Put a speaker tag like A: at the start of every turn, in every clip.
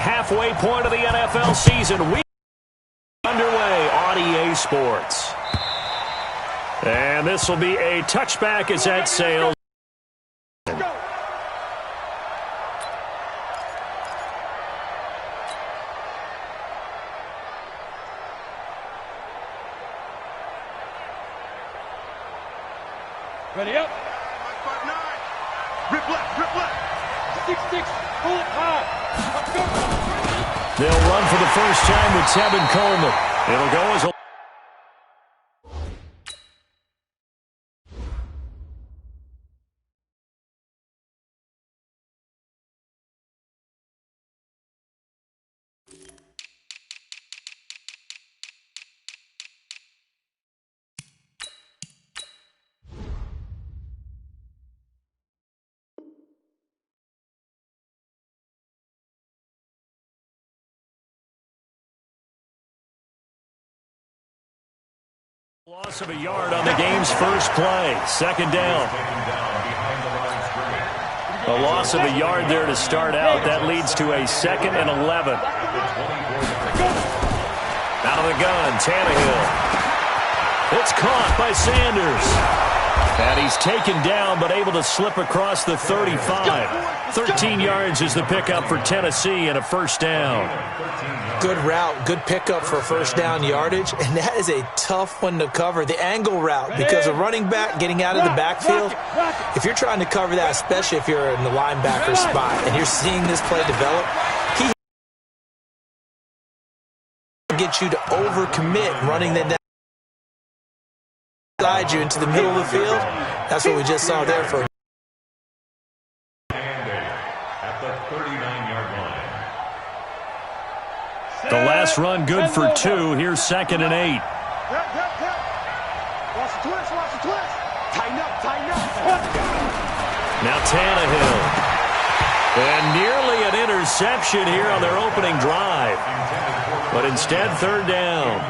A: halfway point of the NFL season. We underway on EA Sports. And this will be a touchback as that sails.
B: Ready up. 5-5-9. Rip left. 6-6. Pull it high.
A: They'll run for the first time with Tevin Coleman. It'll go as a loss of a yard on the game's first play. Second down. A loss of a yard there to start out. That leads to a 2nd and 11. Out of the gun, Tannehill. It's caught by Sanders. And he's taken down but able to slip across the 35. 13 yards is the pickup for Tennessee and a first down.
C: Good route, good pickup for first down yardage, and that is a tough one to cover, the angle route, because a running back getting out of the backfield, if you're trying to cover that, especially if you're in the linebacker spot and you're seeing this play develop, he gets you to overcommit running the down. Slide you into the middle of the field. That's what we just saw there for
D: at the 39-yard line.
A: The last run good for 2. Here's 2nd and 8.
B: Watch the twist. Tighten up.
A: Now Tannehill. And nearly an interception here on their opening drive. But instead, 3rd down.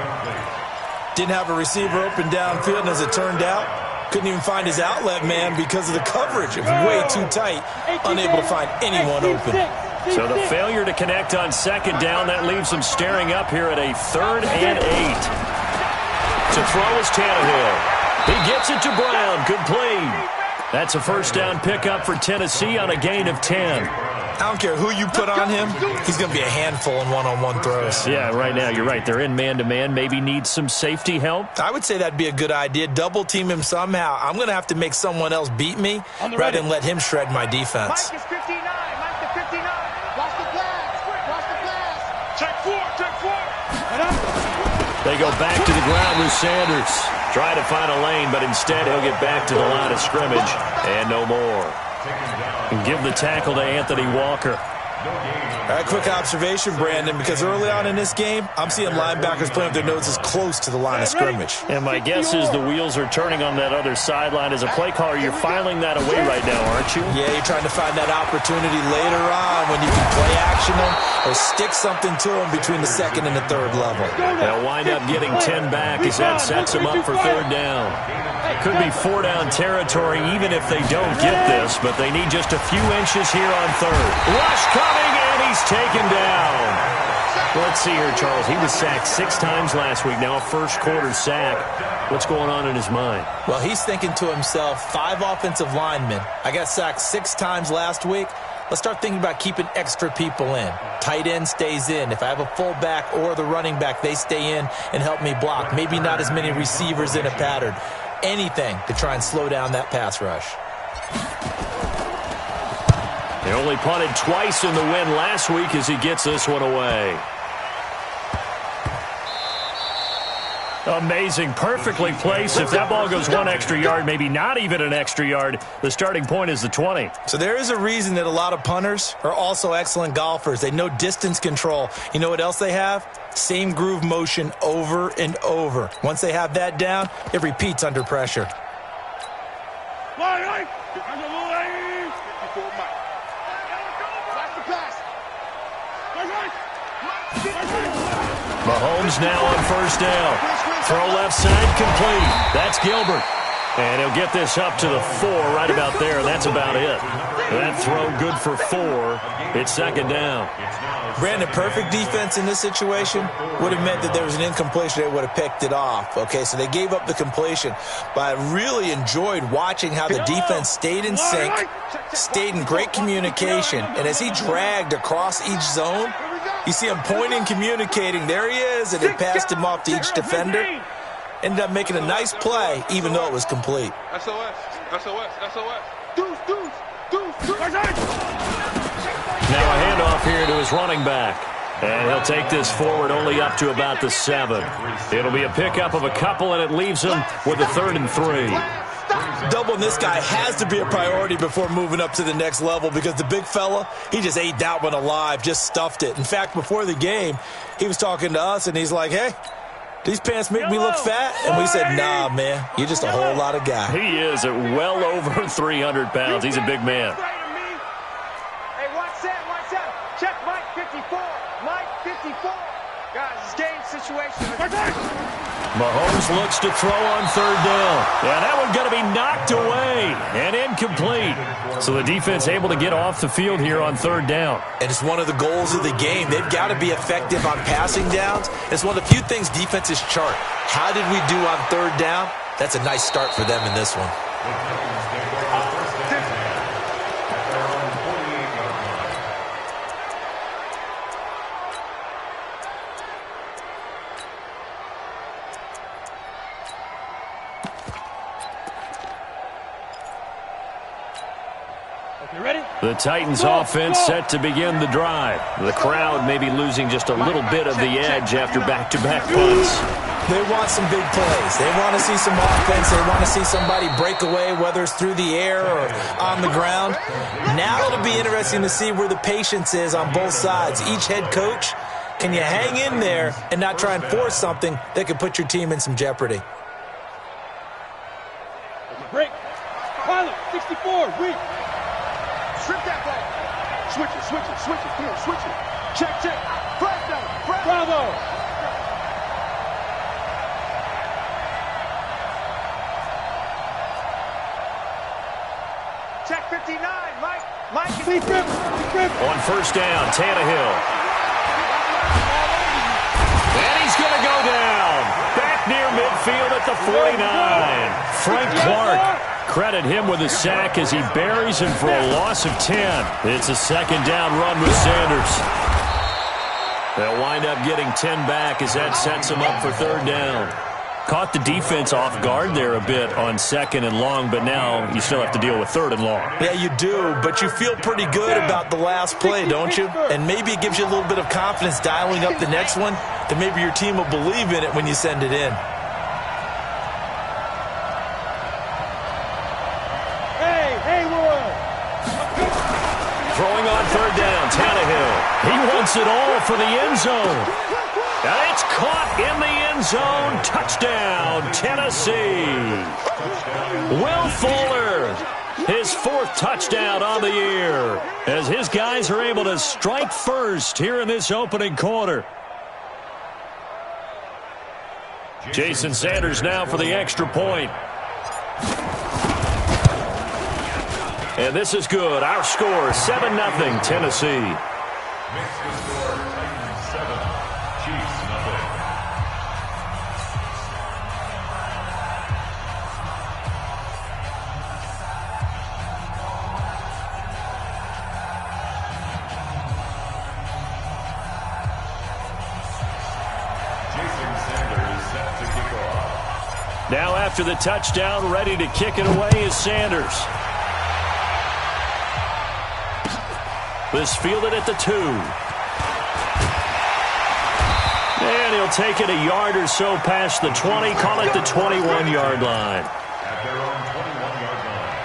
C: Didn't have a receiver open downfield, and as it turned out, couldn't even find his outlet man because of the coverage. It was way too tight, unable to find anyone open.
A: So the failure to connect on 2nd down, that leaves them staring up here at a 3rd and 8. To throw is Tannehill. He gets it to Brown. Good play. That's a first down pickup for Tennessee on a gain of 10.
C: I don't care who you put on him, he's going to be a handful in one-on-one throws.
A: Yeah, right now, you're right. They're in man-to-man. Maybe need some safety help.
C: I would say that'd be a good idea. Double team him somehow. I'm going to have to make someone else beat me rather than let him shred my defense.
B: Mike is 59. Watch the flash. Check 4.
A: They go back to the ground with Sanders. Try to find a lane, but instead he'll get back to the line of scrimmage. And no more. And give the tackle to Anthony Walker.
C: A quick observation, Brandon, because early on in this game, I'm seeing linebackers playing with their noses close to the line of scrimmage.
A: And my guess is the wheels are turning on that other sideline. As a play caller, you're filing that away right now, aren't you?
C: Yeah, you're trying to find that opportunity later on when you can play action them or stick something to them between the 2nd and the 3rd level.
A: They'll wind up getting 10 back as that sets them up for 3rd down. Could be 4-down territory even if they don't get this, but they need just a few inches here on 3rd. Rush coming, and he's taken down. Let's see here, Charles. He was sacked 6 times last week. Now a first-quarter sack. What's going on in his mind?
C: Well, he's thinking to himself, 5 offensive linemen. I got sacked 6 times last week. Let's start thinking about keeping extra people in. Tight end stays in. If I have a fullback or the running back, they stay in and help me block. Maybe not as many receivers in a pattern. Anything to try and slow down that pass rush.
A: They only punted twice in the win last week as he gets this one away. Amazing. Perfectly placed. If that ball goes 1 extra yard, maybe not even an extra yard, the starting point is the 20.
C: So there is a reason that a lot of punters are also excellent golfers. They know distance control. You know what else they have? Same groove motion over and over. Once they have that down, it repeats under pressure.
A: Mahomes now on first down. Throw left side complete. That's Gilbert. And he'll get this up to the 4 right about there, and that's about it. That throw good for 4. It's second down.
C: Brandon, perfect defense in this situation would have meant that there was an incompletion. They would have picked it off. Okay, so they gave up the completion. But I really enjoyed watching how the defense stayed in sync, stayed in great communication. And as he dragged across each zone, you see him pointing, communicating. There he is, and they passed him off to each defender. Ended up making a nice play, even though it was complete.
B: SOS, SOS, SOS. Deuce, deuce, deuce, deuce.
A: Now a handoff here to his running back. And he'll take this forward only up to about the 7. It'll be a pickup of a couple, and it leaves him with a 3rd and 3.
C: Doubling this guy has to be a priority before moving up to the next level because the big fella, he just ate that one alive, just stuffed it. In fact, before the game, he was talking to us, and he's like, hey, these pants make me look fat? And we said, nah, man, you're just a whole lot of guy.
A: He is at well over 300 pounds. He's a big man.
E: Hey, watch that. Check Mike 54. Mike 54. Guys, it's game situation.
A: Mahomes looks to throw on 3rd down. And that one's going to be knocked away and incomplete. So the defense able to get off the field here on 3rd down.
C: And it's one of the goals of the game. They've got to be effective on passing downs. It's one of the few things defenses chart. How did we do on 3rd down? That's a nice start for them in this one.
A: The Titans offense set to begin the drive. The crowd may be losing just a little bit of the edge after back-to-back punts.
C: They want some big plays. They want to see some offense. They want to see somebody break away, whether it's through the air or on the ground. Now it'll be interesting to see where the patience is on both sides. Each head coach, can you hang in there and not try and force something that could put your team in some jeopardy?
B: Break. Pilot, 64, weak. Strip that ball. Switch it. Come on, switch it. Check. Bravo.
E: Check 59. Mike.
A: On 1st down, Tannehill. And he's going to go down. Back near midfield at the 49. Frank Clark. Credit him with a sack as he buries him for a loss of 10. It's a 2nd down run with Sanders. They'll wind up getting 10 back as that sets them up for 3rd down. Caught the defense off guard there a bit on 2nd and long, but now you still have to deal with 3rd and long.
C: Yeah, you do, but you feel pretty good about the last play, don't you? And maybe it gives you a little bit of confidence dialing up the next one that maybe your team will believe in it when you send it in.
A: Throwing on 3rd down, Tannehill. He wants it all for the end zone. And it's caught in the end zone. Touchdown, Tennessee. Will Fuller, his 4th touchdown on the year, as his guys are able to strike first here in this opening quarter. Jason Sanders now for the extra point. And this is good. Our score, 7-0, Tennessee. Now after the touchdown, ready to kick it away is Sanders. This fielded at the 2. And he'll take it a yard or so past the 20, call it the 21-yard line.
D: At their own 21-yard line.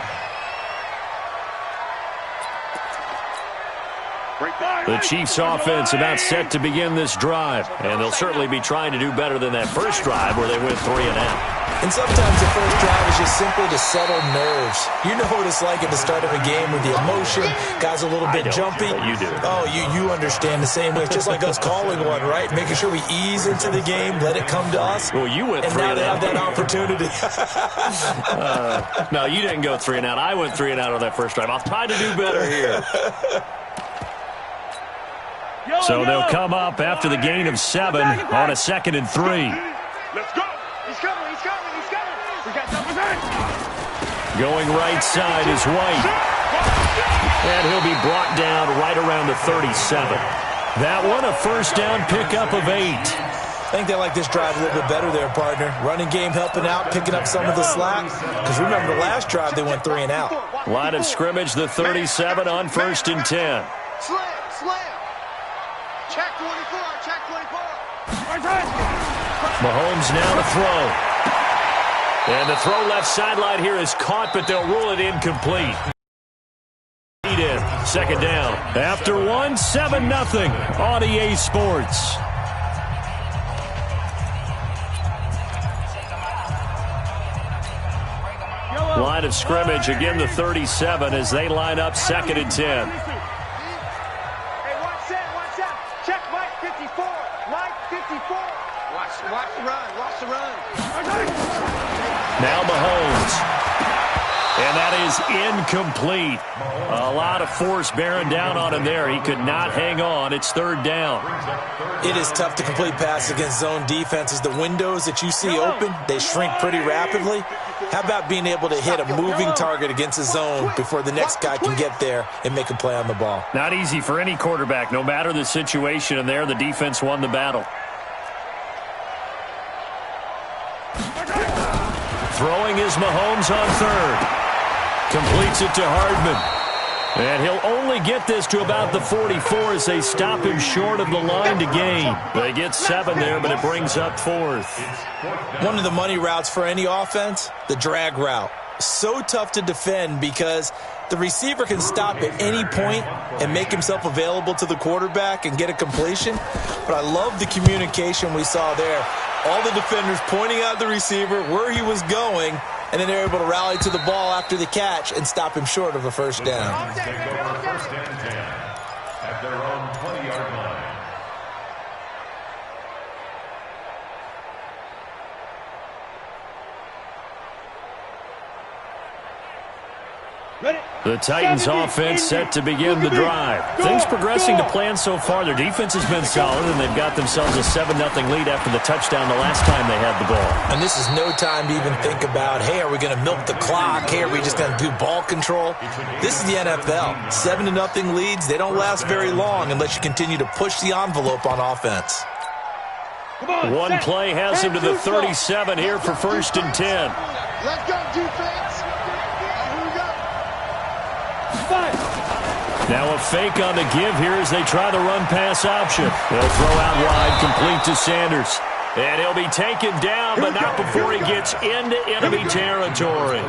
A: The Chiefs offense about set to begin this drive, and they'll certainly be trying to do better than that first drive where they went 3 and out.
C: And sometimes the first drive is just simply to settle nerves. You know what it's like at the start of a game with the emotion, guys a little bit jumpy.
A: You do.
C: Oh, you understand the same way. It's just like us calling one, right? Making sure we ease into the game, let it come to us.
A: Well, you went
C: and
A: 3
C: now
A: and
C: they
A: out.
C: have that opportunity.
A: No, you didn't go 3 and out. I went 3 and out on that first drive. I'll try to do better here. So they'll come up after the gain of 7 on a 2nd and 3.
B: Let's go.
E: He's coming, he's coming, he's coming. We got numbers in.
A: Going right side is White. And he'll be brought down right around the 37. That one, a first down pickup of 8.
C: I think they like this drive a little bit better there, partner. Running game helping out, picking up some of the slack. Because remember, the last drive they went 3 and out.
A: Line of scrimmage, the 37 on 1st and 10.
E: Slam, slam. Check 24, check 24.
A: Mahomes now to throw. And the throw left sideline here is caught, but they'll rule it incomplete. Second down. After 1, 7-0 on EA Sports. Line of scrimmage, again the 37 as they line up 2nd and 10.
E: Hey, watch that. Check Mike 54. Mike 54. Watch the run, watch the run.
A: Now Mahomes. And that is incomplete. A lot of force bearing down on him there. He could not hang on. It's 3rd down.
C: It is tough to complete passes against zone defenses. The windows that you see open, they shrink pretty rapidly. How about being able to hit a moving target against a zone before the next guy can get there and make a play on the ball?
A: Not easy for any quarterback, no matter the situation. And there, the defense won the battle. Throwing is Mahomes on 3rd. Completes it to Hardman. And he'll only get this to about the 44 as they stop him short of the line to gain. They get 7 there, but it brings up 4th.
C: One of the money routes for any offense, the drag route. So tough to defend because the receiver can stop at any point and make himself available to the quarterback and get a completion. But I love the communication we saw there. All the defenders pointing out the receiver, where he was going, and then they're able to rally to the ball after the catch and stop him short of a first down.
D: First and 10 at their own 20-yard line.
A: The Titans offense set to begin the drive. Things progressing to plan so far. Their defense has been solid, and they've got themselves a 7-0 lead after the touchdown the last time they had the ball.
C: And this is no time to even think about, hey, are we going to milk the clock? Hey, are we just going to do ball control? This is the NFL. 7-0 leads, they don't last very long unless you continue to push the envelope on offense.
A: One play has him to the 37 here for 1st and 10.
E: Let's go, defense.
A: Now a fake on the give here as they try the run-pass option. They'll throw out wide, complete to Sanders. And he'll be taken down, but not before he gets into enemy territory.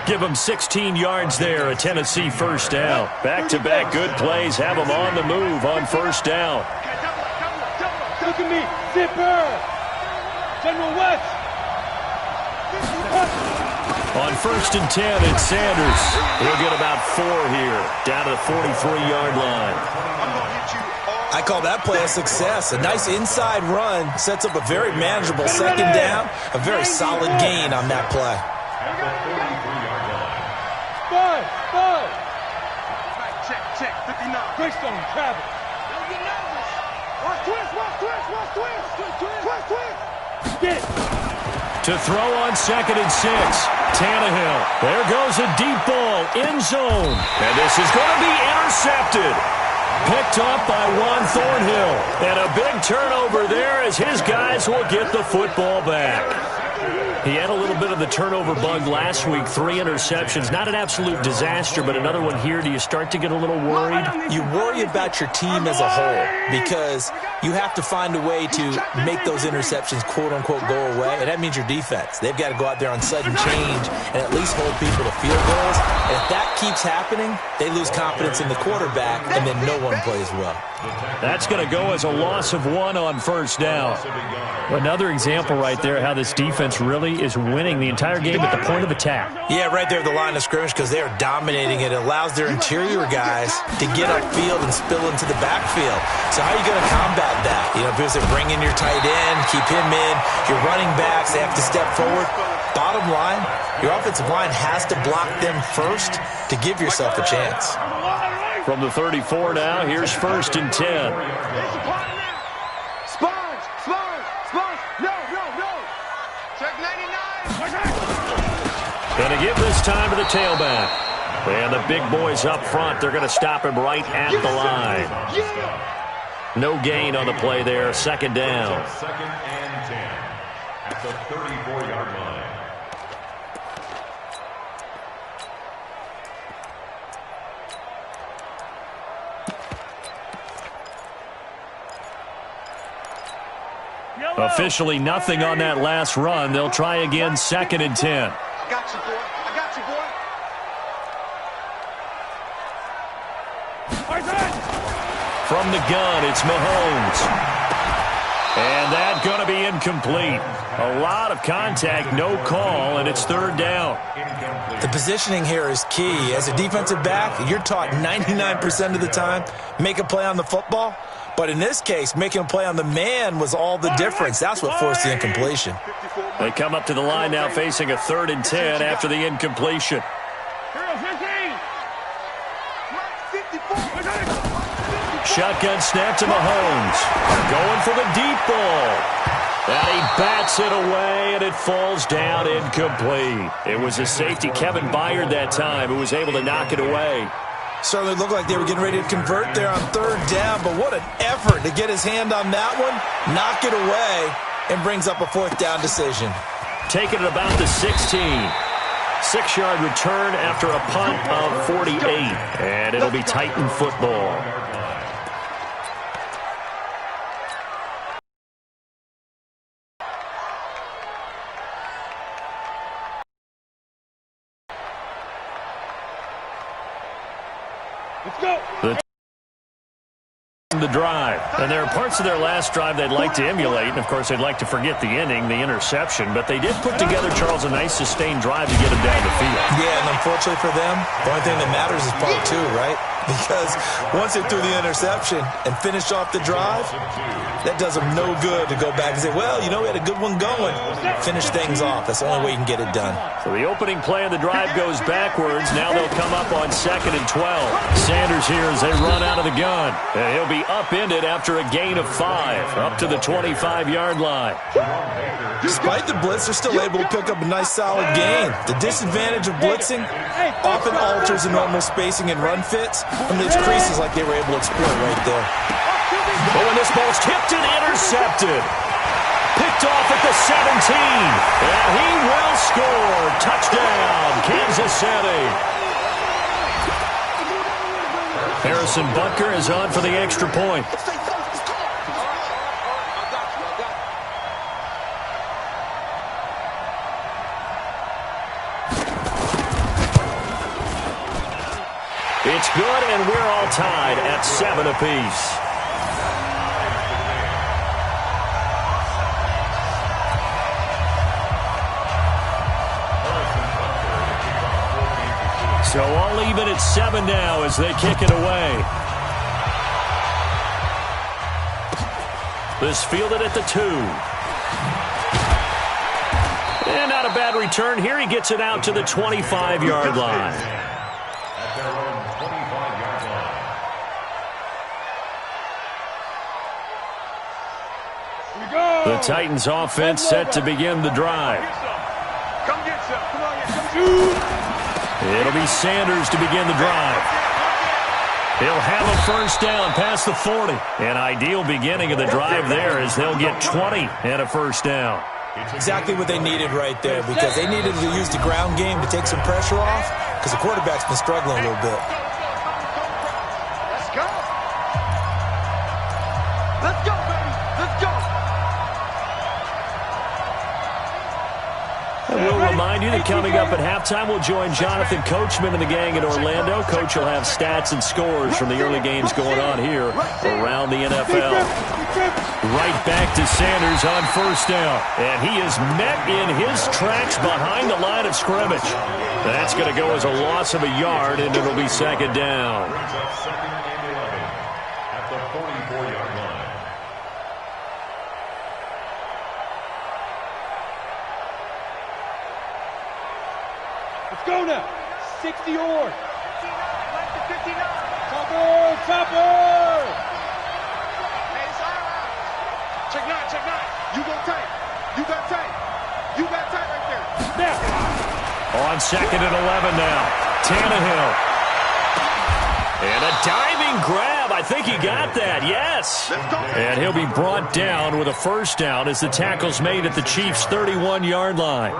A: Give him 16 yards there, a Tennessee first down. Back-to-back good plays have him on the move on 1st down.
B: Look at me. Zipper. General West.
A: On 1st and 10, it's Sanders. He'll get about 4 here, down to the 43-yard line.
C: I call that play a success. A nice inside run sets up a very manageable 2nd down. A very solid gain on that play.
D: At the 43-yard line.
B: Five.
E: Check, 59.
B: Greystone, Travis.
E: Don't get nervous. Watch twist.
B: Get.
A: To throw on 2nd and 6, Tannehill. There goes a deep ball, end zone. And this is going to be intercepted. Picked up by Juan Thornhill. And a big turnover there as his guys will get the football back. He had a little bit of the turnover bug last week, 3 interceptions. Not an absolute disaster, but another one here. Do you start to get a little worried?
C: You worry about your team as a whole because you have to find a way to make those interceptions, quote-unquote, go away, and that means your defense. They've got to go out there on sudden change and at least hold people to field goals. And if that keeps happening, they lose confidence in the quarterback, and then no one plays well.
A: That's going to go as a loss of 1 on first down. Another example right there how this defense really is winning the entire game at the point of attack.
C: Yeah, right there at the line of scrimmage because they are dominating it. It allows their interior guys to get upfield and spill into the backfield. So how are you going to combat that? You know, because they bring in your tight end, keep him in, your running backs, they have to step forward. Bottom line, your offensive line has to block them first to give yourself a chance.
A: From the 34 now, here's 1st and 10. Going to give this time to the tailback. And the big boys up front, they're going to stop him right at the line. No gain on the play there, 2nd down.
D: 2nd and 10 at the 34-yard line.
A: Officially nothing on that last run. They'll try again, 2nd and 10.
E: I got you, boy. I got you, boy.
A: From the gun, it's Mahomes. And that's going to be incomplete. A lot of contact, no call, and it's 3rd down.
C: The positioning here is key. As a defensive back, you're taught 99% of the time, make a play on the football. But in this case, making a play on the man was all the difference. That's what forced the incompletion.
A: They come up to the line now facing a 3rd and 10 after the incompletion. Shotgun snap to Mahomes. Going for the deep ball. And he bats it away, and it falls down incomplete. It was a safety, Kevin Byard, that time, who was able to knock it away.
C: Certainly looked like they were getting ready to convert there on 3rd down, but what an effort to get his hand on that one, knock it away, and brings up a 4th down decision.
A: Taking it about the 16. 6-yard return after a punt of 48, and it'll be Titan football. The drive. And there are parts of their last drive they'd like to emulate, and of course they'd like to forget the inning, the interception, but they did put together, Charles, a nice sustained drive to get them down the field.
C: Yeah, and unfortunately for them, the only thing that matters is part 2, right? Because once they threw the interception and finished off the drive, that does them no good to go back and say, well, you know, we had a good one going. Finish things off. That's the only way you can get it done.
A: So the opening play of the drive goes backwards. Now they'll come up on 2nd and 12. Sanders here as they run out of the gun. And he'll be upended after a gain of 5, up to the 25-yard line.
C: Despite the blitz, they're still able to pick up a nice solid gain. The disadvantage of blitzing often alters the normal spacing and run fits from these creases like they were able to exploit right there.
A: But when this ball's tipped and intercepted. Picked off at the 17. And he will score. Touchdown, Kansas City. Harrison Butker is on for the extra point. It's good, and we're all tied at 7 apiece. So all even at 7 now as they kick it away. This fielded at the 2. And not a bad return. Here he gets it out to the 25-yard line. The Titans offense set to begin the drive.
E: Come get some. Come on, come
A: It'll be Sanders to begin the drive. He'll have a first down past the 40. An ideal beginning of the drive there as they'll get 20 and a first down.
C: Exactly what they needed right there, because they needed to use the ground game to take some pressure off, because the quarterback's been struggling a little bit.
E: Let's go. Let's go, baby. Let's go.
A: And we'll remind you that coming up at halftime, we'll join Jonathan Coachman and the gang in Orlando. Coach will have stats and scores from the early games going on here around the NFL. Right back to Sanders on first down. And he is met in his tracks behind the line of scrimmage. That's going to go as a loss of a yard, and it'll be second down.
D: Brings up second and 11 at the 44-yard line.
B: Let's go now. 60 or.
E: 59, right to 59.
B: Chopper, chopper.
E: Hey, it's all right.
B: Check nine. You go tight. You got tight. You got tight right there. Now.
A: On second and 11 now. Tannehill. And a diving grab. I think he got that. Yes. And he'll be brought down with a first down as the tackle's made at the Chiefs' 31-yard line.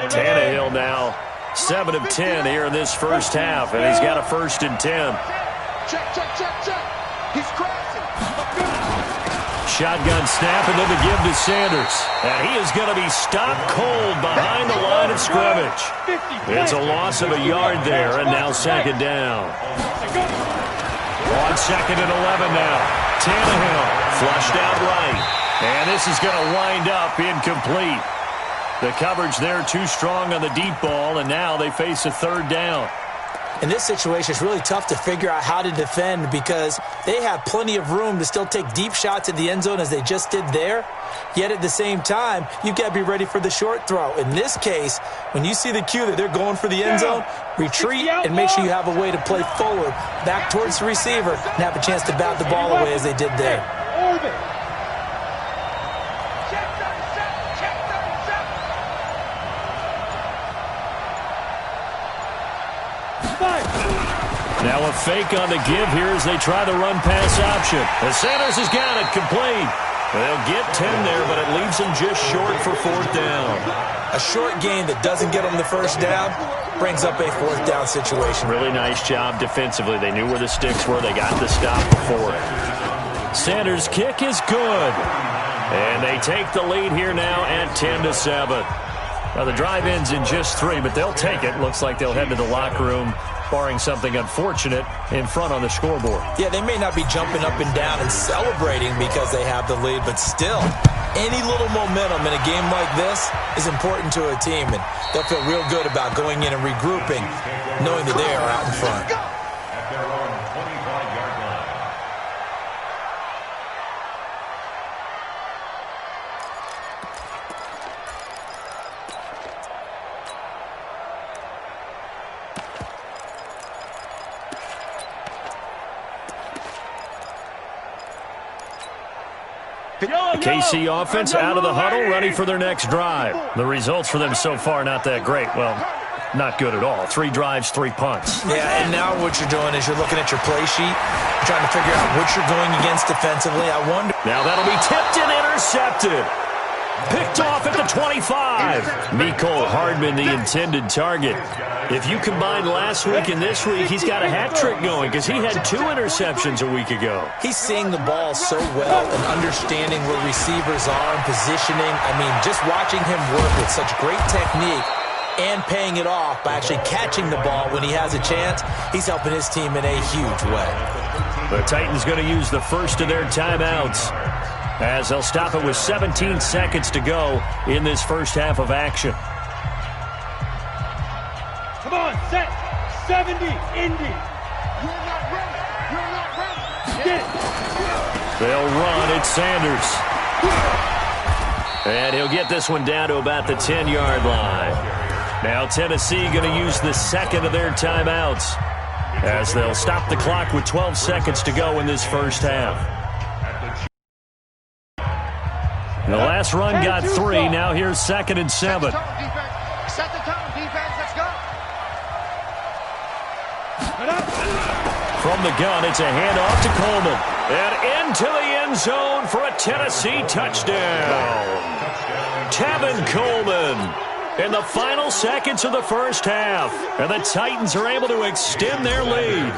A: Tannehill now 7 of 10 here in this first half, and he's got a 1st and 10.
B: Check. He's crashing.
A: Shotgun snap, and then the give to Sanders. And he is going to be stopped cold behind the line of scrimmage. It's a loss of a yard there, and now second down. On second and 11 now. Tannehill flushed out right. And this is going to wind up incomplete. The coverage there too strong on the deep ball, and now they face a third down.
C: In this situation, it's really tough to figure out how to defend because they have plenty of room to still take deep shots at the end zone as they just did there. Yet at the same time, you've got to be ready for the short throw. In this case, when you see the cue that they're going for the end zone, retreat and make sure you have a way to play forward, back towards the receiver, and have a chance to bat the ball away as they did there.
A: Now a fake on the give here as they try the run-pass option. And Sanders has got it complete. They'll get 10 there, but it leaves them just short for 4th down.
C: A short gain that doesn't get them the first down brings up a 4th down situation.
A: Really nice job defensively. They knew where the sticks were. They got the stop before it. Sanders' kick is good. And they take the lead here now at 10-7. Now the drive ends in just 3, but they'll take it. Looks like they'll head to the locker room, barring something unfortunate, in front on the scoreboard.
C: Yeah, they may not be jumping up and down and celebrating because they have the lead, but still, any little momentum in a game like this is important to a team, and they'll feel real good about going in and regrouping, knowing that they are out in front.
D: At their own 25-yard line.
A: The KC offense out of the huddle, ready for their next drive. The results for them so far not that great. Well, not good at all. 3 drives, 3 punts.
C: Yeah, and now what you're doing is you're looking at your play sheet, trying to figure out what you're going against defensively. I wonder.
A: Now that'll be tipped and intercepted. Picked off at the 25. Mecole Hardman, the intended target. If you combine last week and this week, he's got a hat trick going because he had 2 interceptions a week ago.
C: He's seeing the ball so well and understanding where receivers are and positioning. I mean, just watching him work with such great technique and paying it off by actually catching the ball when he has a chance, he's helping his team in a huge way.
A: The Titans going to use the first of their timeouts as they'll stop it with 17 seconds to go in this first half of action.
B: Come on, set. 70, Indy.
E: You're not ready. You're not ready.
B: Get it.
A: They'll run. It's Sanders. And he'll get this one down to about the 10-yard line. Now Tennessee going to use the second of their timeouts as they'll stop the clock with 12 seconds to go in this first half. The last run got 3. Now here's 2nd and 7.
E: Set the tone, defense. Let's go.
A: From the gun, it's a handoff to Coleman. And into the end zone for a Tennessee touchdown. Tevin Coleman in the final seconds of the first half. And the Titans are able to extend their lead.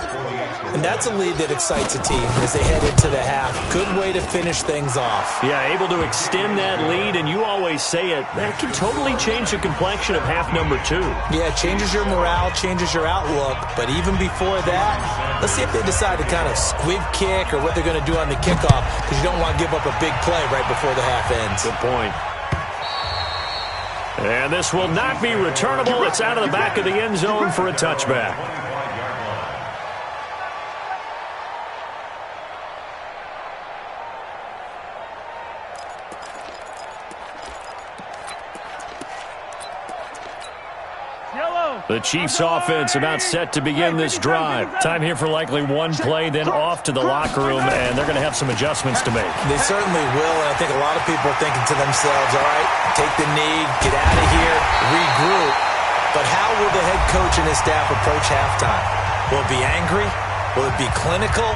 C: And that's a lead that excites a team as they head into the half. Good way to finish things off.
A: Yeah, able to extend that lead, and you always say it, that can totally change the complexion of half number 2.
C: Yeah, it changes your morale, changes your outlook. But even before that, let's see if they decide to kind of squib kick or what they're going to do on the kickoff, because you don't want to give up a big play right before the half ends.
A: Good point. And this will not be returnable. It's out of the back of the end zone for a touchback. The Chiefs offense about set to begin this drive. Time here for likely one play, then off to the locker room, and they're going to have some adjustments to make.
C: They certainly will, and I think a lot of people are thinking to themselves, all right, take the knee, get out of here, regroup. But how will the head coach and his staff approach halftime? Will it be angry? Will it be clinical?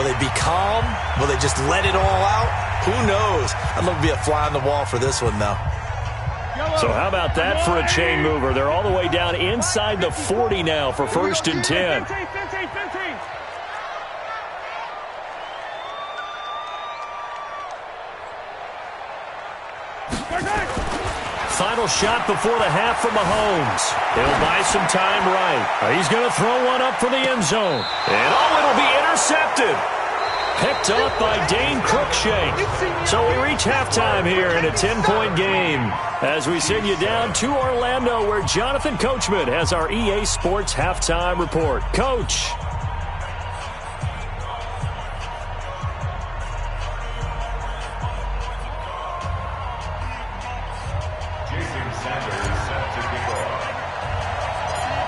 C: Will they be calm? Will they just let it all out? Who knows? I'd love to be a fly on the wall for this one, though.
A: So how about that for a chain mover? They're all the way down inside the 40 now for 1st and 10.
B: 15.
A: Final shot before the half from Mahomes. He'll buy some time right. He's going to throw one up for the end zone. And it'll be intercepted. Picked up by Dane Cruikshank. So we reach halftime here in a 10-point game as we send you down to Orlando, where Jonathan Coachman has our EA Sports halftime report. Coach.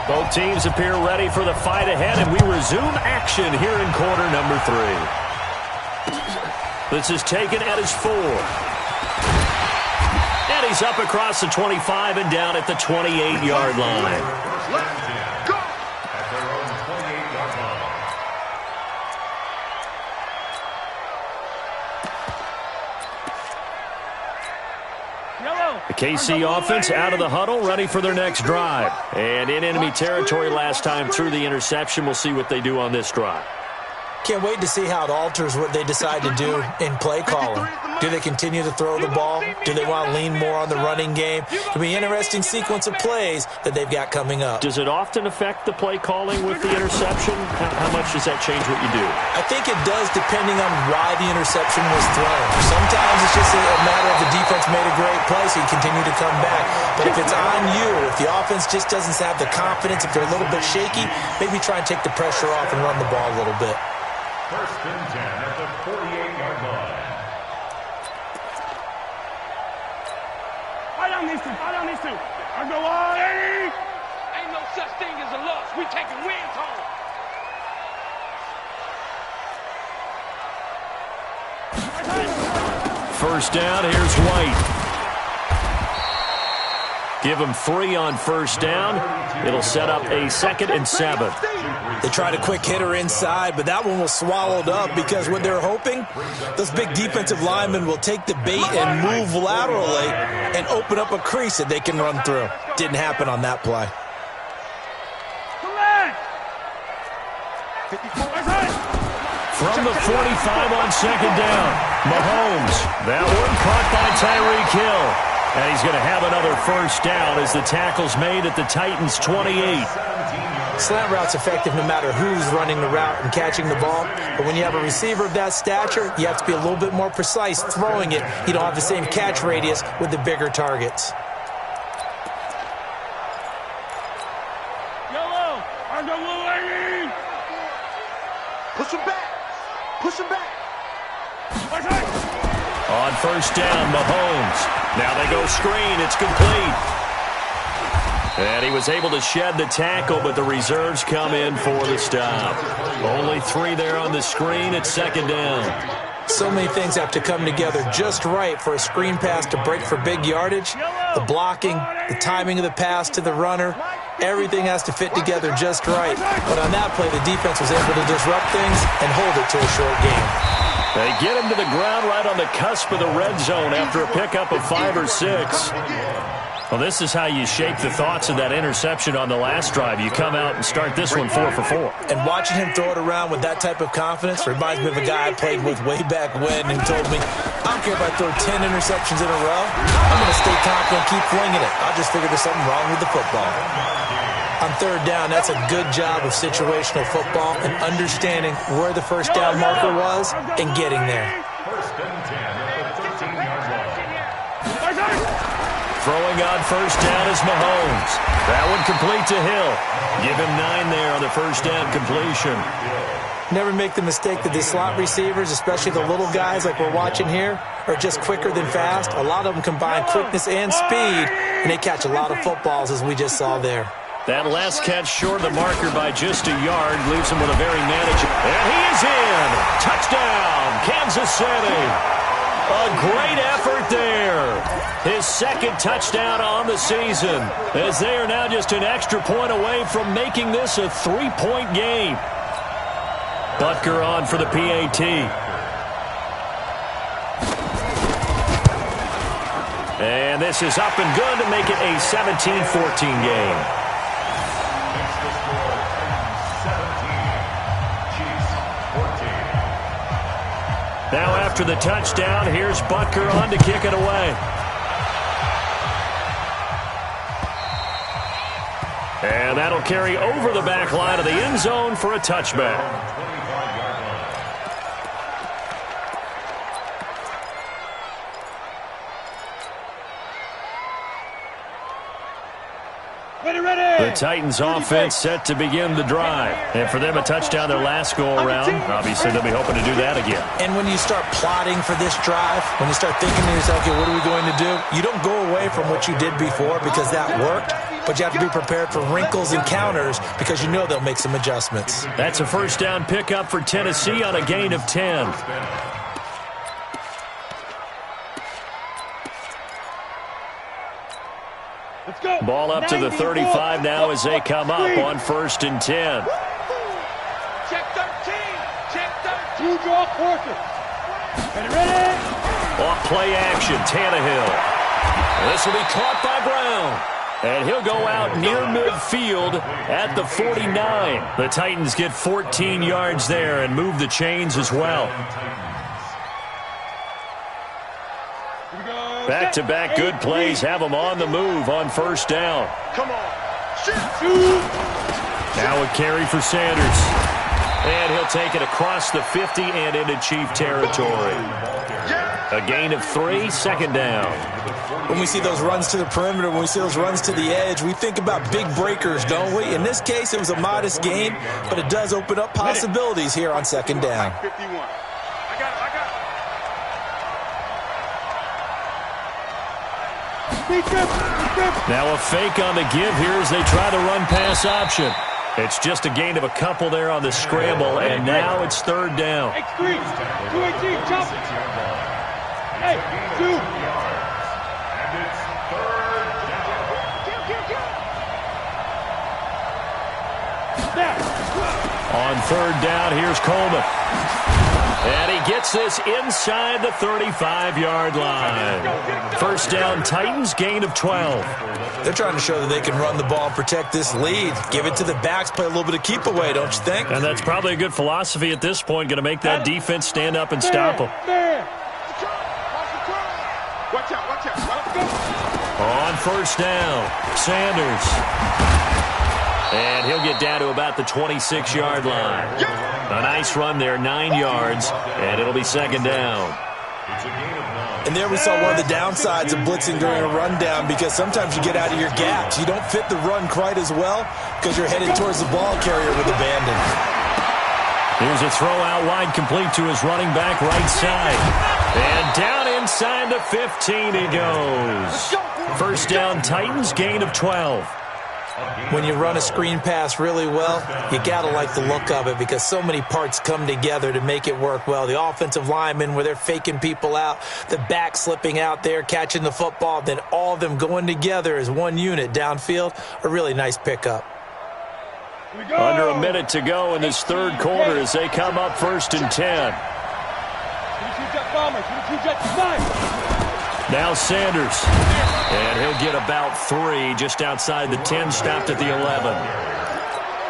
A: Both teams appear ready for the fight ahead, and we resume action here in quarter number 3. This is taken at his 4. And he's up across the 25 and down at the 28-yard line.
B: Let's go!
D: At their own 28-yard line.
A: The KC offense out of the huddle, ready for their next drive. And in enemy territory last time through the interception. We'll see what they do on this drive.
C: Can't wait to see how it alters what they decide to do in play calling. Do they continue to throw the ball? Do they want to lean more on the running game? It'll be an interesting sequence of plays that they've got coming up.
A: Does it often affect the play calling with the interception? How much does that change what you do?
C: I think it does, depending on why the interception was thrown. Sometimes it's just a matter of the defense made a great play, so you continue to come back. But if it's on you, if the offense just doesn't have the confidence, if they're a little bit shaky, maybe try and take the pressure off and run the ball a little bit.
D: 1st and 10 at the 48-yard line.
B: Fight on these two. I go on, Eddie. Ain't no such thing as a loss. We taking wins home.
A: First down, here's White. Give him 3 on first down. It'll set up a 2nd and 7.
C: They tried a quick hitter inside, but that one was swallowed up because what they're hoping, those big defensive linemen will take the bait and move laterally and open up a crease that they can run through. Didn't happen on that play.
A: From the 45 on 2nd down, Mahomes. That one caught by Tyreek Hill. And he's going to have another first down as the tackle's made at the Titans' 28.
C: Slant route's effective no matter who's running the route and catching the ball. But when you have a receiver of that stature, you have to be a little bit more precise throwing it. You don't have the same catch radius with the bigger targets.
B: Yellow, I go lane. Push him back. Push him back.
A: On first down, Mahomes. Now they go screen. It's complete. And he was able to shed the tackle, but the reserves come in for the stop. Only 3 there on the screen at 2nd down.
C: So many things have to come together just right for a screen pass to break for big yardage. The blocking, the timing of the pass to the runner, Everything has to fit together just right. But on that play, the defense was able to disrupt things and hold it to a short game.
A: They get him to the ground right on the cusp of the red zone after a pickup of 5 or 6. Well, this is how you shake the thoughts of that interception on the last drive. You come out and start this one 4 for 4.
C: And watching him throw it around with that type of confidence reminds me of a guy I played with way back when and told me, I don't care if I throw 10 interceptions in a row. I'm going to stay confident and keep flinging it. I just figured there's something wrong with the football. On third down, that's a good job of situational football and understanding where the first down marker was and getting there.
D: First and 10 at the 13-yard line.
A: Throwing on first down is Mahomes. That one complete to Hill. Give him 9 there on the first down completion.
C: Never make the mistake that the slot receivers, especially the little guys like we're watching here, are just quicker than fast. A lot of them combine quickness and speed, and they catch a lot of footballs, as we just saw there.
A: That last catch short of the marker by just a yard leaves him with a very manageable. And he is in. Touchdown, Kansas City. A great effort there. His second touchdown on the season, as they are now just an extra point away from making this a 3-point game. Butker on for the PAT. And this is up and good to make it a 17-14 game. Now after the touchdown, here's Butker on to kick it away. And that'll carry over the back line of the end zone for a touchback. The Titans offense set to begin the drive. And for them, a touchdown their last go-around. Obviously, they'll be hoping to do that again.
C: And when you start plotting for this drive, when you start thinking to yourself, okay, what are we going to do? You don't go away from what you did before because that worked. But you have to be prepared for wrinkles and counters because you know they'll make some adjustments.
A: That's a first down pickup for Tennessee on a gain of 10. Ball up to the 35 now as they come up on first and 10.
E: Check 13. Check 13.
B: Draw quarter. Ready?
A: Off play action, Tannehill. This will be caught by Brown. And he'll go out near midfield at the 49. The Titans get 14 yards there and move the chains as well. Back-to-back good plays have them on the move on first down.
E: Come on.
A: Now a carry for Sanders. And he'll take it across the 50 and into Chief territory. A gain of 3, second down.
C: When we see those runs to the perimeter, when we see those runs to the edge, we think about big breakers, don't we? In this case, it was a modest gain, but it does open up possibilities here on second down.
E: 51. I got it.
A: Now a fake on the give here as they try to run pass option. It's just a gain of a couple there on the scramble, and now it's third down.
B: X3, 218, jump. Hey, 2.
D: And it's third down.
A: On third down, here's Coleman. And he gets this inside the 35-yard line. First down, Titans, gain of 12.
C: They're trying to show that they can run the ball and protect this lead. Give it to the backs, play a little bit of keep away, don't you think?
A: And that's probably a good philosophy at this point, going to make that defense stand up and stop them.
E: Watch out.
A: On first down, Sanders. And he'll get down to about the 26-yard line. A nice run there, 9 yards, and it'll be second down.
C: And there we saw one of the downsides of blitzing during a rundown because sometimes you get out of your gaps. You don't fit the run quite as well because you're headed towards the ball carrier with abandon.
A: Here's a throw out wide, complete to his running back right side. And down inside the 15 he goes. First down, Titans, gain of 12.
C: When you run a screen pass really well, you got to like the look of it because so many parts come together to make it work well. The offensive linemen, where they're faking people out, the back slipping out there, catching the football, then all of them going together as one unit downfield, a really nice pickup.
A: Under a minute to go in this third quarter as they come up 1st and 10. Now Sanders. And he'll get about 3 just outside the 10, stopped at the 11.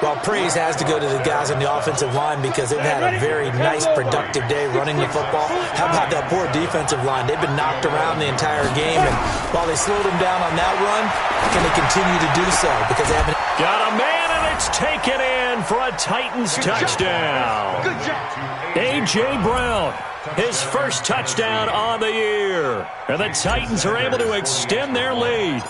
C: Well, praise has to go to the guys on the offensive line because they've had a very nice, productive day running the football. How about that poor defensive line? They've been knocked around the entire game, and while they slowed them down on that run, can they continue to do so? Because they haven't...
A: Got a man, and it's taken in for a Titans touchdown.
B: Good job.
A: A.J. Brown, his first touchdown on the year. And the Titans are able to extend their lead.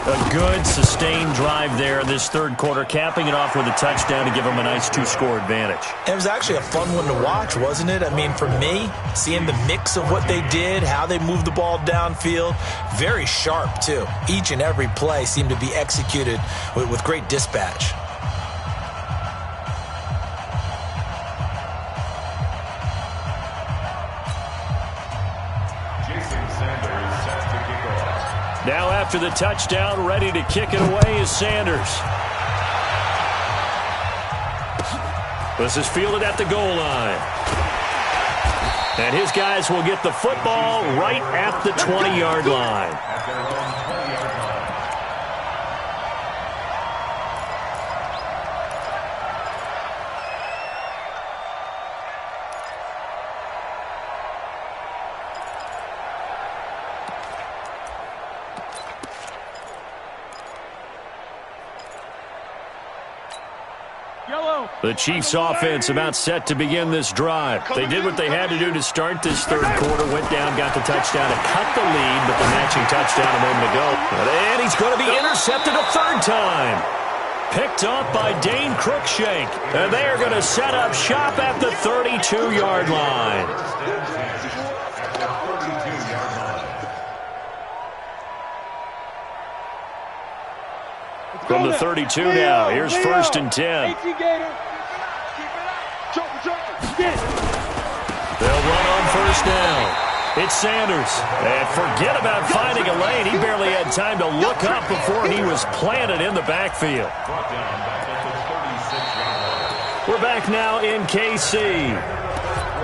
A: A good, sustained drive there in this third quarter, capping it off with a touchdown to give them a nice 2-score advantage.
C: It was actually a fun one to watch, wasn't it? I mean, for me, seeing the mix of what they did, how they moved the ball downfield, very sharp, too. Each and every play seemed to be executed with great dispatch.
A: Now after the touchdown, ready to kick it away is Sanders. This is fielded at the goal line. And his guys will get the football right at the 20-yard line. The Chiefs offense about set to begin this drive. They did what they had to do to start this third quarter, went down, got the touchdown to cut the lead, but the matching touchdown a moment ago. And he's going to be intercepted a third time. Picked up by Dane Cruikshank. And they are going to set up shop at the 32-yard line. From the 32 now, here's 1st and 10. They'll run on 1st down. It's Sanders. And forget about finding a lane. He barely had time to look up before he was planted in the backfield. We're back now in KC.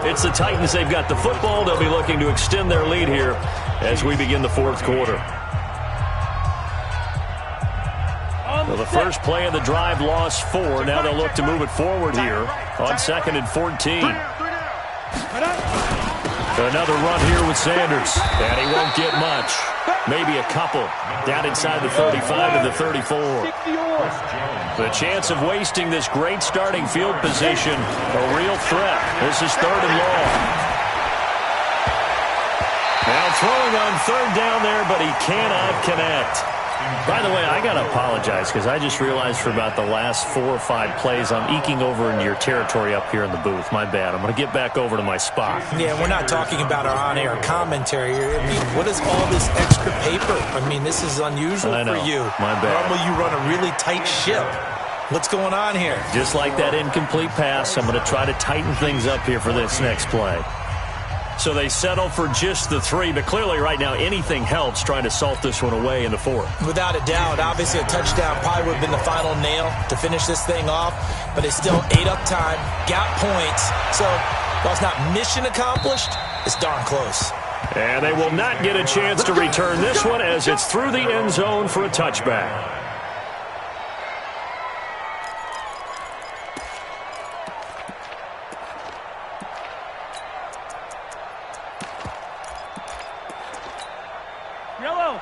A: It's the Titans. They've got the football. They'll be looking to extend their lead here as we begin the fourth quarter. Well, the first play of the drive lost 4. Now they'll look to move it forward here on 2nd and 14. Another run here with Sanders. And he won't get much. Maybe a couple. Down inside the 35 to the 34. The chance of wasting this great starting field position, a real threat. This is 3rd and long. Now throwing on 3rd down there, but he cannot connect. By the way, I got to apologize because I just realized for about the last 4 or 5 plays I'm eking over into your territory up here in the booth. My bad. I'm going to get back over to my spot.
C: Yeah, we're not talking about our on-air commentary. I mean, what is all this extra paper? I mean, this is unusual for you.
A: My bad.
C: Normally you run a really tight ship. What's going on here?
A: Just like that incomplete pass, I'm going to try to tighten things up here for this next play. So they settle for just the 3, but clearly right now anything helps trying to salt this one away in the 4th.
C: Without a doubt, obviously a touchdown probably would have been the final nail to finish this thing off, but it's still ate up time, got points. So while it's not mission accomplished, it's darn close.
A: And they will not get a chance to return this one as it's through the end zone for a touchback.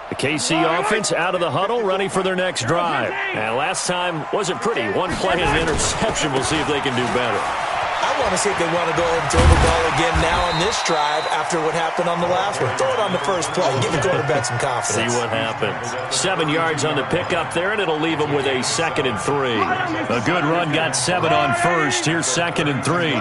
A: The KC offense out of the huddle, ready for their next drive. And last time wasn't pretty. 1 play and an interception. We'll see if they can do better.
C: I want to see if they want to go ahead and throw the ball again now on this drive after what happened on the last one. Throw it on the first play. Give the quarterback some confidence.
A: See what happens. 7 yards on the pickup there, and it'll leave them with a 2nd and 3. A good run got 7 on 1st. Here's 2nd and 3.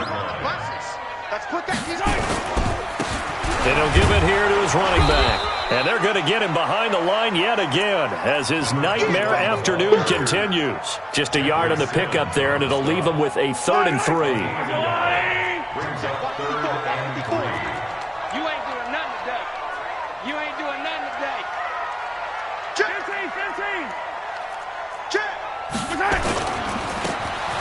A: And he'll give it here to his running back. And they're going to get him behind the line yet again as his nightmare afternoon continues. Just a yard on the pickup there, and it'll leave him with a 3rd and 3.
B: You ain't doing nothing today. You ain't doing nothing today. Check. 15. Check.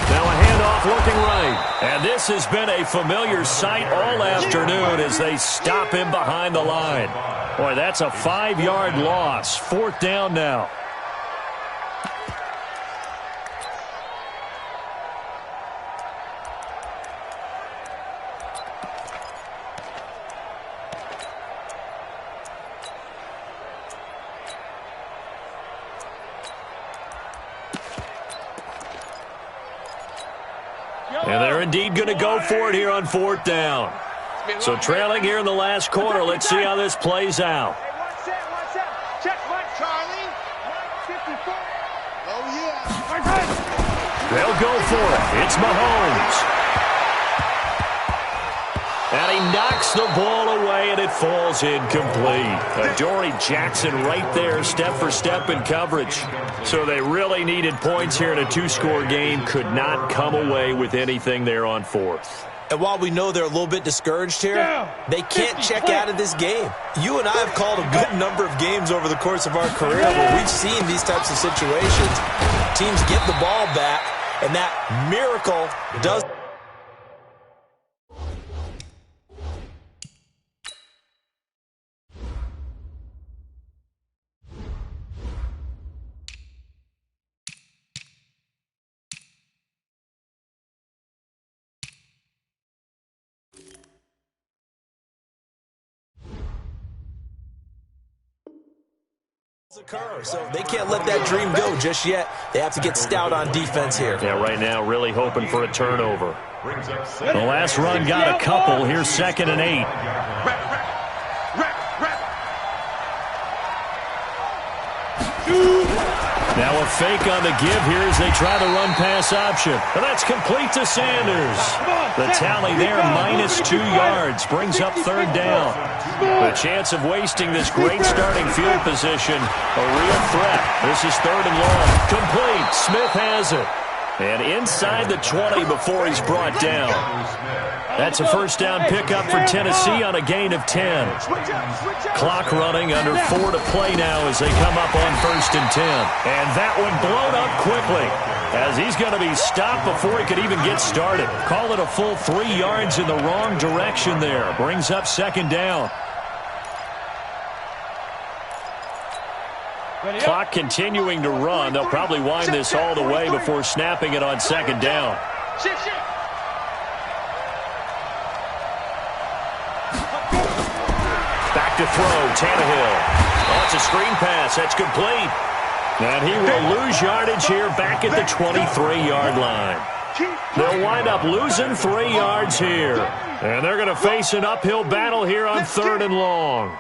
A: Now a handoff looking right. And this has been a familiar sight all afternoon as they stop him behind the line. Boy, that's a 5-yard loss. 4th down now. And they're indeed going to go for it here on 4th down. So trailing here in the last quarter. Let's see how this plays out.
E: Hey, one set. Check, Mike. Charlie. Mike, 54. Oh, yeah.
A: They'll go for it. It's Mahomes. And he knocks the ball away, and it falls incomplete. Adoree Jackson right there, step for step in coverage. So they really needed points here in a 2-score game. Could not come away with anything there on 4th.
C: And while we know they're a little bit discouraged here, they can't check out of this game. You and I have called a good number of games over the course of our career where we've seen these types of situations. Teams get the ball back, and that miracle does. Occur, so they can't let that dream go just yet. They have to get stout on defense here.
A: Yeah, right now really hoping for a turnover. The last run got a couple. Here's 2nd and 8. Now a fake on the give here as they try the run-pass option. And that's complete to Sanders. The tally there, -2 yards, brings up 3rd down. The chance of wasting this great starting field position, a real threat. This is 3rd and long. Complete. Smith has it. And inside the 20 before he's brought down. That's a 1st down pickup for Tennessee on a gain of 10. Clock running, under 4 to play now as they come up on 1st and 10. And that one blown up quickly as he's going to be stopped before he could even get started. Call it a full 3 yards in the wrong direction there. Brings up 2nd down. Clock continuing to run. They'll probably wind this all the way before snapping it on 2nd down. Back to throw, Tannehill. Oh, it's a screen pass. That's complete. And he will lose yardage here back at the 23-yard line. They'll wind up losing 3 yards here. And they're going to face an uphill battle here on 3rd and long.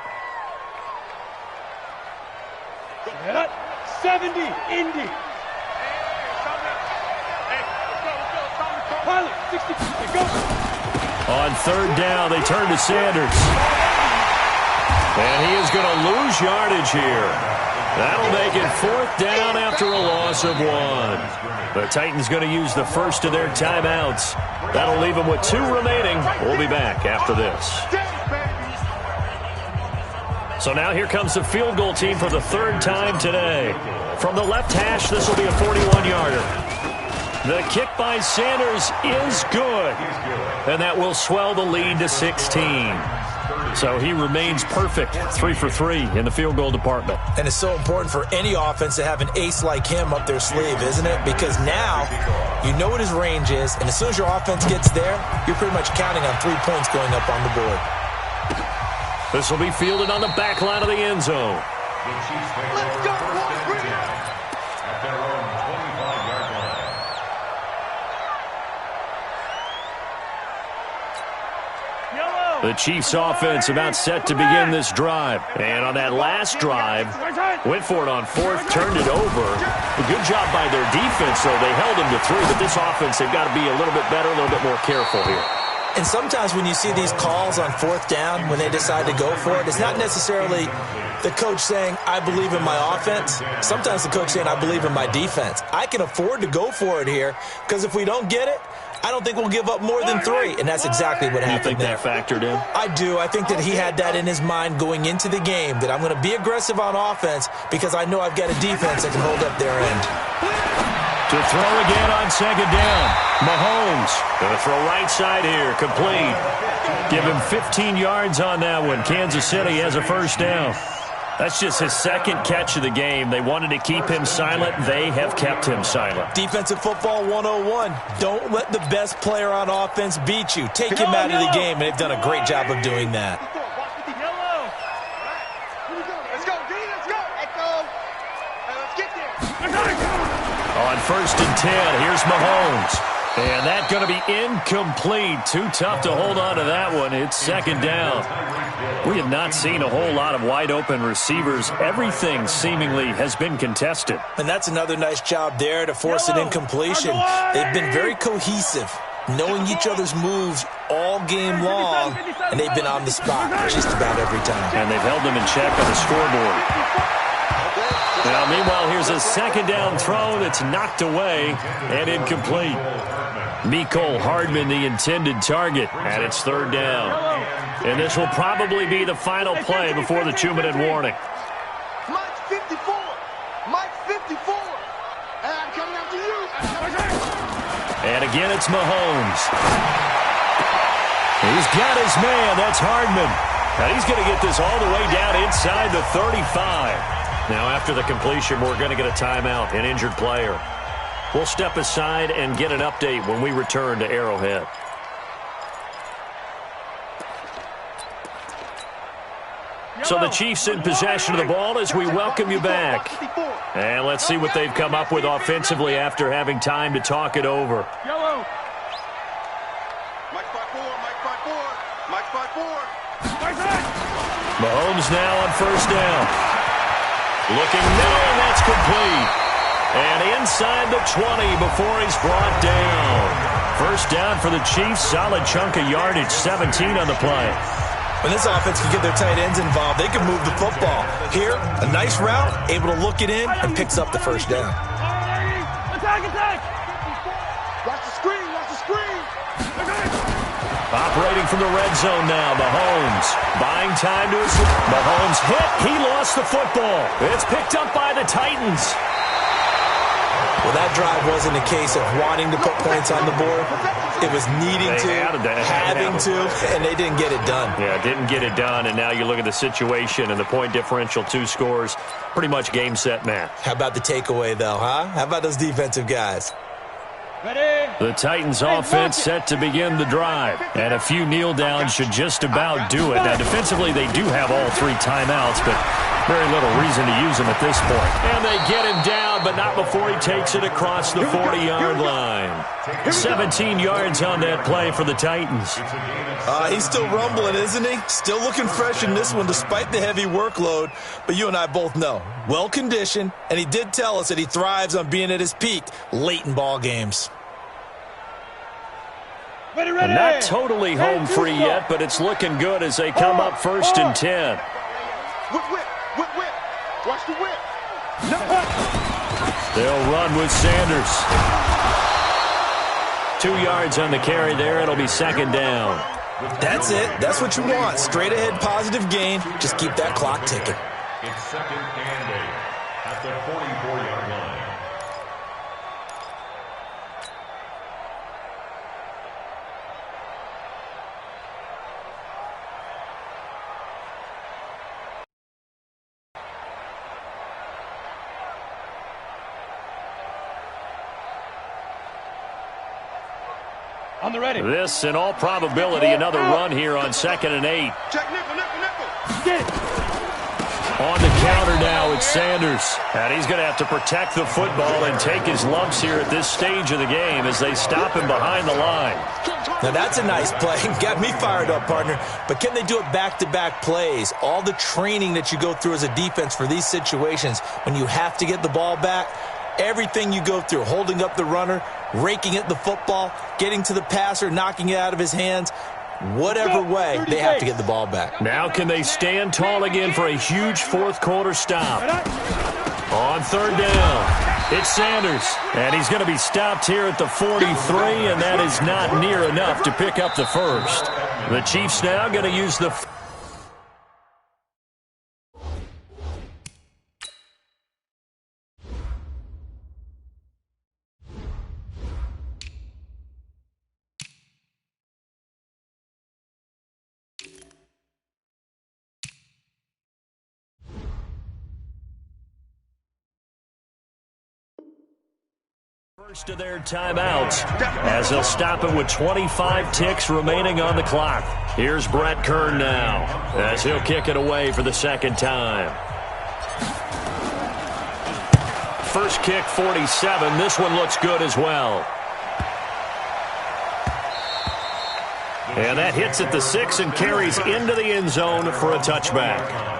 B: 70, Indy. Pilot, 60, go.
A: On 3rd down, they turn to Sanders. And he is going to lose yardage here. That'll make it 4th down after a loss of 1. The Titans going to use the first of their timeouts. That'll leave them with 2 remaining. We'll be back after this. So now here comes the field goal team for the 3rd time today. From the left hash, this will be a 41-yarder. The kick by Sanders is good. And that will swell the lead to 16. So he remains perfect, 3 for 3 in the field goal department.
C: And it's so important for any offense to have an ace like him up their sleeve, isn't it? Because now you know what his range is, and as soon as your offense gets there, you're pretty much counting on 3 points going up on the board.
A: This will be fielded on the back line of the end zone.
B: Let's go,
D: At their own 25-yard line.
A: The Chiefs offense about set to begin this drive. And on that last drive, went for it on 4th, turned it over. A good job by their defense, though. They held him to 3, but this offense, they've got to be a little bit better, a little bit more careful here.
C: And sometimes when you see these calls on fourth down, when they decide to go for it, it's not necessarily the coach saying, I believe in my offense. Sometimes the coach saying, I believe in my defense. I can afford to go for it here because if we don't get it, I don't think we'll give up more than 3, and that's exactly what happened there.
A: You think that factored in?
C: I do. I think that he had that in his mind going into the game, that I'm going to be aggressive on offense because I know I've got a defense that can hold up their end.
A: To throw again on second down. Mahomes going to throw right side here, complete. Give him 15 yards on that one. Kansas City has a first down. That's just his second catch of the game. They wanted to keep him silent. They have kept him silent.
C: Defensive football 101. Don't let the best player on offense beat you. Take him out of the game, and they've done a great job of doing that.
E: Let's go, D. Let's go. Let's get there.
A: On first and 10, here's Mahomes. And that's going to be incomplete. Too tough to hold on to that one. It's second down. We have not seen a whole lot of wide-open receivers. Everything seemingly has been contested.
C: And that's another nice job there to force an incompletion. They've been very cohesive, knowing each other's moves all game long, and they've been on the spot just about every time.
A: And they've held them in check on the scoreboard. Now, meanwhile, here's a second down throw that's knocked away and incomplete. Mecole Hardman, the intended target, and it's third down. And this will probably be the final play before the 2-minute warning.
E: Mike 54. Mike 54. And I'm coming after you.
A: And again, it's Mahomes. He's got his man. That's Hardman. And he's going to get this all the way down inside the 35. Now, after the completion, we're going to get a timeout, an injured player. We'll step aside and get an update when we return to Arrowhead. So the Chiefs in possession of the ball as we welcome you back. And let's see what they've come up with offensively after having time to talk it over.
B: Yellow.
E: Mike 5-4. Mike 5-4. Mike 5-4.
A: Mahomes now on first down. Looking middle, and that's complete. And inside the 20 before he's brought down. First down for the Chiefs. Solid chunk of yardage, 17 on the play.
C: When this offense can get their tight ends involved, they can move the football. Here, a nice route, able to look it in, and picks up the first down.
B: Attack.
E: Watch the screen. Watch the screen.
A: Operating from the red zone now, Mahomes. Buying time to his... Mahomes hit. He lost the football. It's picked up by the Titans.
C: Well, that drive wasn't a case of wanting to put points on the board. It was needing having to, and they didn't get it done.
A: Yeah, didn't get it done, and now you look at the situation and the point differential, 2 scores, pretty much game, set, match.
C: How about the takeaway, though, huh? How about those defensive guys?
B: Ready.
A: The Titans offense set to begin the drive, and a few kneel downs should just about do it. Now, defensively, they do have all 3 timeouts, but very little reason to use them at this point. And they get him down, but not before he takes it across the 40-yard line. 17 yards on that play for the Titans.
C: He's still rumbling, isn't he? Still looking fresh in this one despite the heavy workload. But you and I both know, well-conditioned, and he did tell us that he thrives on being at his peak late in ball games.
B: Ready.
A: And not totally home free yet, but it's looking good as they come up first and 10.
E: Whip. Watch the whip.
A: They'll run with Sanders. 2 yards on the carry there. It'll be second down.
C: That's it. That's what you want. Straight ahead, positive gain. Just keep that clock ticking.
D: It's second and 8 at the 44-yard line.
B: On the ready.
A: This, in all probability, another run here on second and 8.
E: Check nickel.
B: Get it.
A: On the counter now, it's Sanders. And he's going to have to protect the football and take his lumps here at this stage of the game as they stop him behind the line.
C: Now, that's a nice play. Got me fired up, partner. But can they do it back-to-back plays? All the training that you go through as a defense for these situations, when you have to get the ball back, Everything you go through, holding up the runner, raking at the football, getting to the passer, knocking it out of his hands, whatever way, they have to get the ball back.
A: Now can they stand tall again for a huge fourth quarter stop? On third down, it's Sanders, and he's going to be stopped here at the 43, and that is not near enough to pick up the first. The Chiefs now going to use the... First of their timeouts as they'll stop it with 25 ticks remaining on the clock. Here's Brett Kern now as he'll kick it away for the second time. First kick, 47. This one looks good as well. And that hits at the 6 and carries into the end zone for a touchback.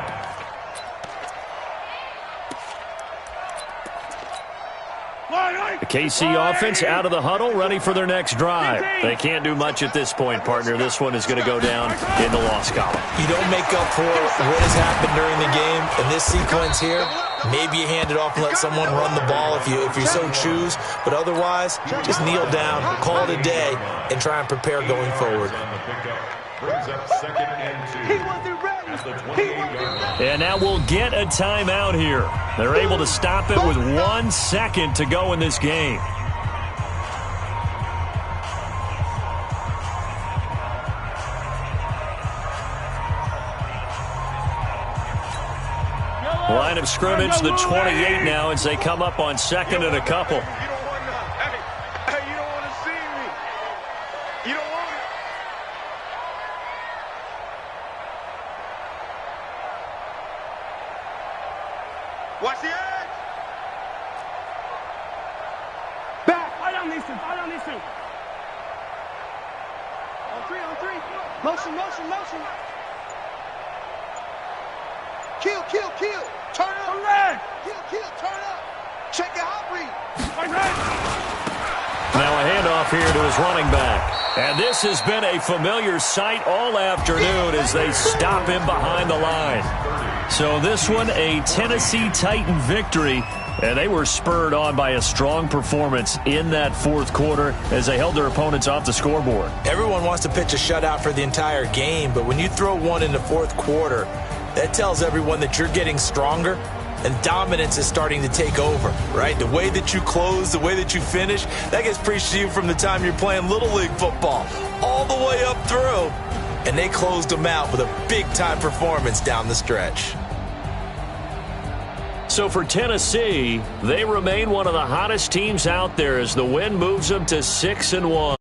A: The KC offense out of the huddle, ready for their next drive. They can't do much at this point, partner. This one is going to go down in the loss column.
C: You don't make up for what has happened during the game. In this sequence here, maybe you hand it off and let someone run the ball if you so choose. But otherwise, just kneel down, call it a day, and try and prepare going forward.
B: He wasn't ready.
A: And now we'll get a timeout here. They're able to stop it with 1 second to go in this game. Line of scrimmage, the 28 now as they come up on second and a couple.
B: Watch the edge. Back. Lie down these two. Lie down these two. On three. Motion. Kill. Turn up. Kill. Turn up. Check your hot read.
A: Now a handoff here to his running back. And this has been a familiar sight all afternoon as they stop him behind the line. So this one, a Tennessee Titan victory, and they were spurred on by a strong performance in that fourth quarter as they held their opponents off the scoreboard.
C: Everyone wants to pitch a shutout for the entire game, but when you throw one in the fourth quarter, that tells everyone that you're getting stronger and dominance is starting to take over, right? The way that you close, the way that you finish, that gets preached to you from the time you're playing Little League football all the way up through. And they closed them out with a big-time performance down the stretch.
A: So for Tennessee, they remain one of the hottest teams out there as the win moves them to 6-1.